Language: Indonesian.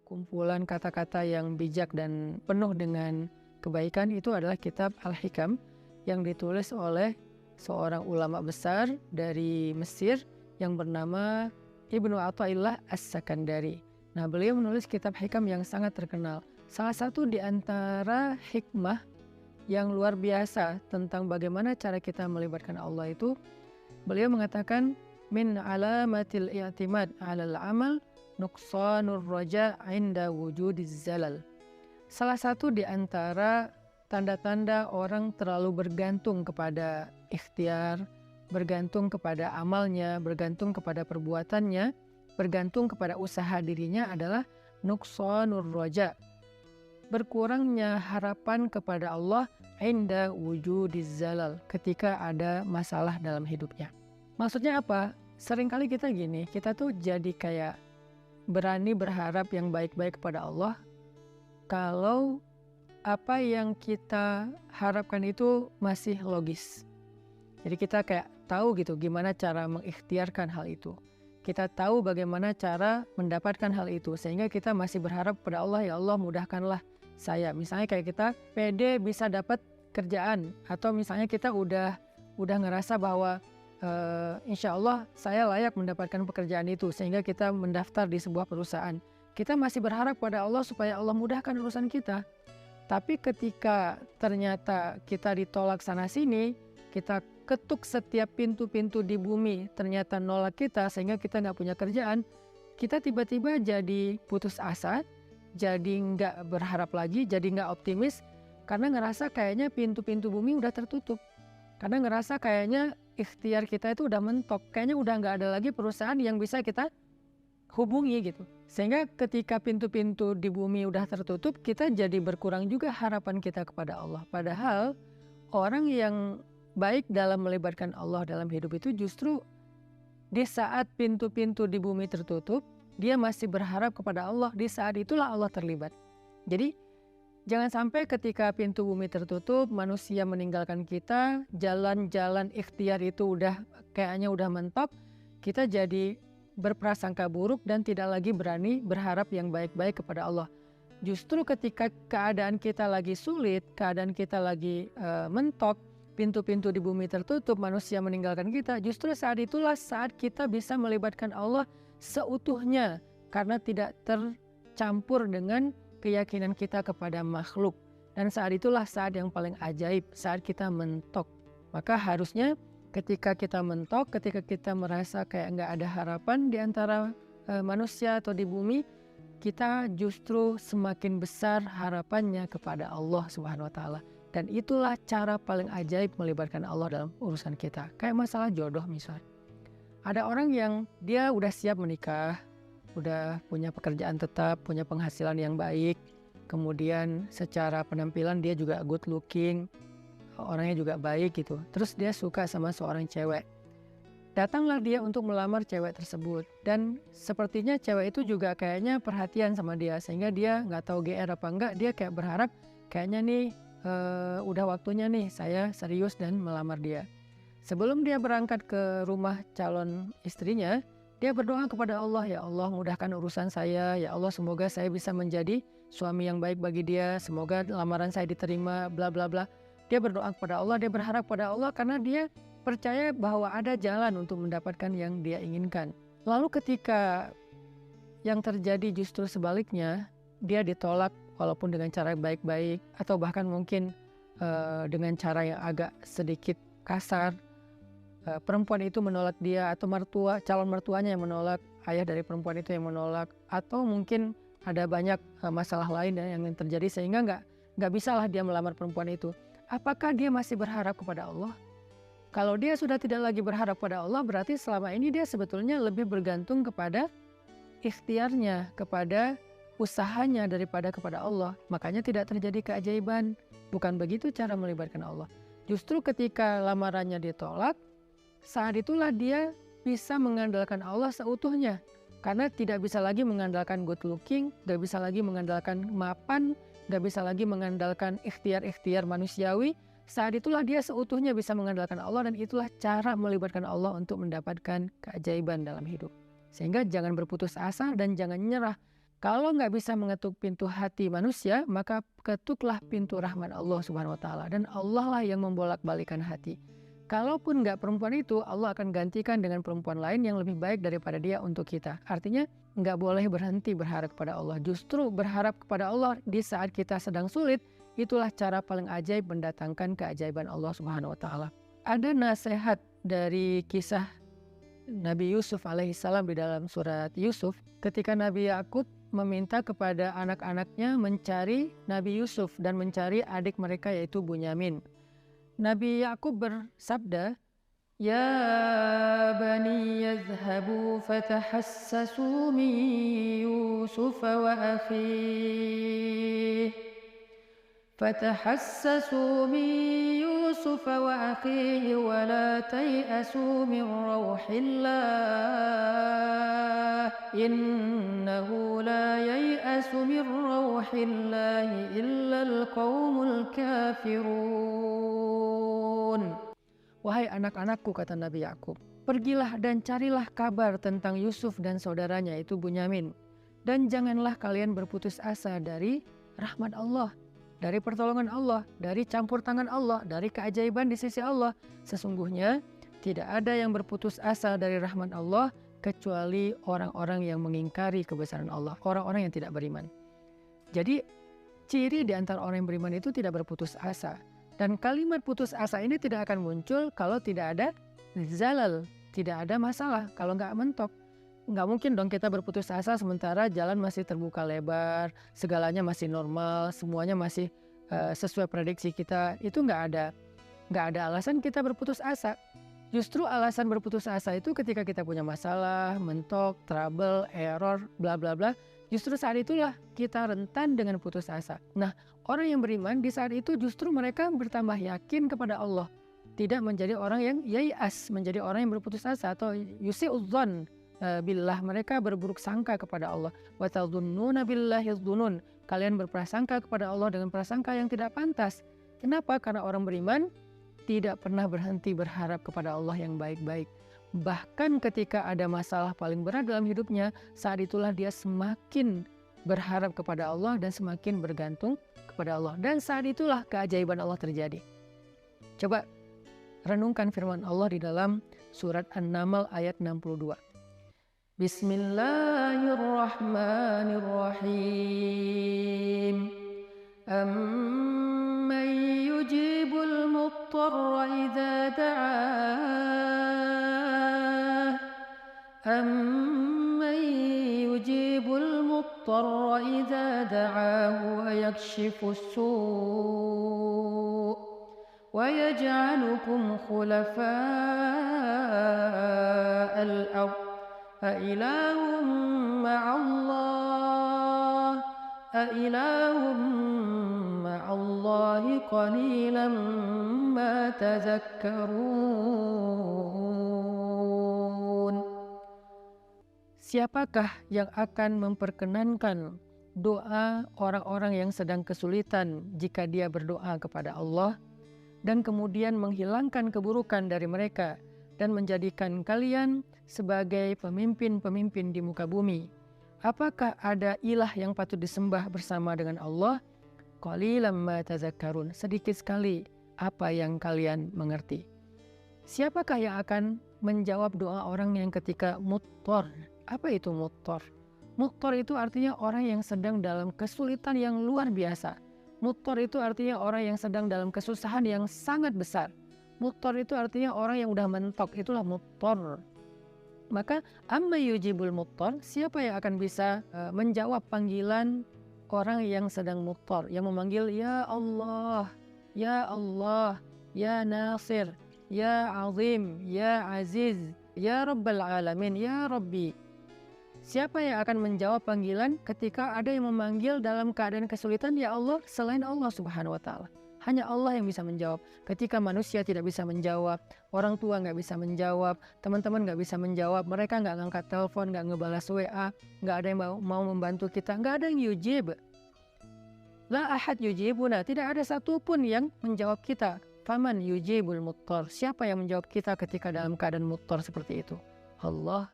kumpulan kata-kata yang bijak dan penuh dengan kebaikan itu adalah kitab Al-Hikam yang ditulis oleh seorang ulama besar dari Mesir yang bernama Ibnu Athaillah As-Sakandari. Nah, beliau menulis kitab hikam yang sangat terkenal. Salah satu di antara hikmah yang luar biasa tentang bagaimana cara kita melibatkan Allah itu, beliau mengatakan min alamatil i'timad 'alal amal nuqsanur raja 'inda wujudiz zalal. Salah satu di antara tanda-tanda orang terlalu bergantung kepada ikhtiar, bergantung kepada amalnya, bergantung kepada perbuatannya, bergantung kepada usaha dirinya adalah nuqsanur raja, berkurangnya harapan kepada Allah inda wujudiz zalal, ketika ada masalah dalam hidupnya. Maksudnya apa? Seringkali kita gini, kita tuh jadi kayak berani berharap yang baik-baik kepada Allah kalau apa yang kita harapkan itu masih logis. Jadi kita kayak tahu gitu gimana cara mengikhtiarkan hal itu. Kita tahu bagaimana cara mendapatkan hal itu, sehingga kita masih berharap kepada Allah, ya Allah mudahkanlah saya. Misalnya kayak kita pede bisa dapat kerjaan, atau misalnya kita udah ngerasa bahwa insya Allah saya layak mendapatkan pekerjaan itu, sehingga kita mendaftar di sebuah perusahaan. Kita masih berharap pada Allah supaya Allah mudahkan urusan kita. Tapi ketika ternyata kita ditolak sana sini, kita ketuk setiap pintu-pintu di bumi, ternyata nolak kita sehingga kita nggak punya kerjaan, kita tiba-tiba jadi putus asa, jadi nggak berharap lagi, jadi nggak optimis, karena ngerasa kayaknya pintu-pintu bumi udah tertutup. Karena ngerasa kayaknya ikhtiar kita itu udah mentok, kayaknya udah nggak ada lagi perusahaan yang bisa kita hubungi gitu. Sehingga ketika pintu-pintu di bumi udah tertutup, kita jadi berkurang juga harapan kita kepada Allah. Padahal orang yang baik dalam melibatkan Allah dalam hidup itu justru di saat pintu-pintu di bumi tertutup, dia masih berharap kepada Allah. Di saat itulah Allah terlibat. Jadi jangan sampai ketika pintu bumi tertutup, manusia meninggalkan kita, jalan-jalan ikhtiar itu kayaknya udah mentok, kita jadi berprasangka buruk dan tidak lagi berani berharap yang baik-baik kepada Allah. Justru ketika keadaan kita lagi sulit, keadaan kita lagi mentok, pintu-pintu di bumi tertutup, manusia meninggalkan kita, justru saat itulah saat kita bisa melibatkan Allah seutuhnya, karena tidak tercampur dengan keyakinan kita kepada makhluk. Dan saat itulah saat yang paling ajaib, saat kita mentok. Maka harusnya ketika kita mentok, ketika kita merasa kayak nggak ada harapan di antara manusia atau di bumi, kita justru semakin besar harapannya kepada Allah Subhanahu wa Ta'ala. Dan itulah cara paling ajaib melibatkan Allah dalam urusan kita. Kayak masalah jodoh misalnya. Ada orang yang dia udah siap menikah, udah punya pekerjaan tetap, punya penghasilan yang baik, kemudian secara penampilan dia juga good looking, orangnya juga baik gitu. Terus dia suka sama seorang cewek. Datanglah dia untuk melamar cewek tersebut. Dan sepertinya cewek itu juga kayaknya perhatian sama dia, sehingga dia nggak tahu GR apa enggak, dia kayak berharap kayaknya nih udah waktunya nih saya serius dan melamar dia. Sebelum dia berangkat ke rumah calon istrinya, dia berdoa kepada Allah, ya Allah mudahkan urusan saya, ya Allah semoga saya bisa menjadi suami yang baik bagi dia, semoga lamaran saya diterima, bla bla bla. Dia berdoa kepada Allah, dia berharap pada Allah karena dia percaya bahwa ada jalan untuk mendapatkan yang dia inginkan. Lalu ketika yang terjadi justru sebaliknya, dia ditolak walaupun dengan cara baik-baik, atau bahkan mungkin dengan cara yang agak sedikit kasar. Perempuan itu menolak dia, atau calon mertuanya yang menolak, ayah dari perempuan itu yang menolak, atau mungkin ada banyak masalah lain yang terjadi sehingga nggak bisalah dia melamar perempuan itu. Apakah dia masih berharap kepada Allah? Kalau dia sudah tidak lagi berharap pada Allah, berarti selama ini dia sebetulnya lebih bergantung kepada ikhtiarnya, kepada usahanya daripada kepada Allah. Makanya tidak terjadi keajaiban. Bukan begitu cara melibatkan Allah. Justru ketika lamarannya ditolak, saat itulah dia bisa mengandalkan Allah seutuhnya. Karena tidak bisa lagi mengandalkan good looking, gak bisa lagi mengandalkan mapan, gak bisa lagi mengandalkan ikhtiar-ikhtiar manusiawi. Saat itulah dia seutuhnya bisa mengandalkan Allah, dan itulah cara melibatkan Allah untuk mendapatkan keajaiban dalam hidup. Sehingga jangan berputus asa dan jangan nyerah. Kalau nggak bisa mengetuk pintu hati manusia, maka ketuklah pintu rahmat Allah Subhanahu wa Ta'ala, dan Allah lah yang membolak-balikan hati. Kalaupun nggak perempuan itu, Allah akan gantikan dengan perempuan lain yang lebih baik daripada dia untuk kita. Artinya nggak boleh berhenti berharap kepada Allah. Justru berharap kepada Allah di saat kita sedang sulit, itulah cara paling ajaib mendatangkan keajaiban Allah Subhanahu wa Ta'ala. Ada nasihat dari kisah Nabi Yusuf alaihissalam di dalam surat Yusuf, ketika Nabi Yakub meminta kepada anak-anaknya mencari Nabi Yusuf dan mencari adik mereka yaitu Bunyamin. Nabi Yakub bersabda, "Ya bani yadhhabu fatahassasu min Yusuf wa akhihi فتحسسوا من يوسف وأخيه ولا تيأسوا من روح الله إنه لا ييأس من روح الله إلا القوم الكافرون." Wahai anak-anakku, kata Nabi Yakub, pergilah dan carilah kabar tentang Yusuf dan saudaranya itu Bunyamin, dan janganlah kalian berputus asa dari rahmat Allah, dari pertolongan Allah, dari campur tangan Allah, dari keajaiban di sisi Allah. Sesungguhnya tidak ada yang berputus asa dari rahmat Allah kecuali orang-orang yang mengingkari kebesaran Allah, orang-orang yang tidak beriman. Jadi ciri di antara orang yang beriman itu tidak berputus asa. Dan kalimat putus asa ini tidak akan muncul kalau tidak ada zalal, tidak ada masalah, kalau nggak mentok. Nggak mungkin dong kita berputus asa sementara jalan masih terbuka lebar, segalanya masih normal, semuanya masih sesuai prediksi kita. Itu nggak ada alasan kita berputus asa. Justru alasan berputus asa itu ketika kita punya masalah, mentok, trouble, error, bla bla bla. Justru saat itulah kita rentan dengan putus asa. Nah, orang yang beriman di saat itu justru mereka bertambah yakin kepada Allah, tidak menjadi orang yang yai'as, menjadi orang yang berputus asa atau yusi'udzon billah, mereka berburuk sangka kepada Allah. Wa tadhunnuna billahi dzunun, kalian berprasangka kepada Allah dengan prasangka yang tidak pantas. Kenapa? Karena orang beriman tidak pernah berhenti berharap kepada Allah yang baik-baik. Bahkan ketika ada masalah paling berat dalam hidupnya, saat itulah dia semakin berharap kepada Allah dan semakin bergantung kepada Allah. Dan saat itulah keajaiban Allah terjadi. Coba renungkan firman Allah di dalam surat An-Naml ayat 62. Bismillahirrahmanirrahim. Amman yujibul muttarra idza da'ah. Amman yujibul muttarra idza da'ahu wa yakshifus su' wa yaj'alukum khulafa'al ardh. أإله مع الله قليلا ما تذكرون. Siapakah yang akan memperkenankan doa orang-orang yang sedang kesulitan jika dia berdoa kepada Allah dan kemudian menghilangkan keburukan dari mereka dan menjadikan kalian sebagai pemimpin-pemimpin di muka bumi? Apakah ada ilah yang patut disembah bersama dengan Allah? Qalilan ma tazakkarun, sedikit sekali apa yang kalian mengerti. Siapakah yang akan menjawab doa orang yang ketika muttar? Apa itu muttar? Muttar itu artinya orang yang sedang dalam kesulitan yang luar biasa. Muttar itu artinya orang yang sedang dalam kesusahan yang sangat besar. Muttar itu artinya orang yang udah mentok, itulah muttar. Maka amma yujibul muttar, siapa yang akan bisa menjawab panggilan orang yang sedang muttar, yang memanggil ya Allah, ya Allah, ya Nasir, ya Azim, ya Aziz, ya Rabbal Alamin, ya Rabbi. Siapa yang akan menjawab panggilan ketika ada yang memanggil dalam keadaan kesulitan ya Allah selain Allah Subhanahu wa Ta'ala? Hanya Allah yang bisa menjawab. Ketika manusia tidak bisa menjawab, orang tua nggak bisa menjawab, teman-teman nggak bisa menjawab, mereka nggak ngangkat telepon, nggak ngebalas WA, nggak ada yang mau membantu kita, nggak ada yang yujib. La ahad yujibuna, tidak ada satupun yang menjawab kita. Faman yujibul muttar, siapa yang menjawab kita ketika dalam keadaan muttar seperti itu? Allah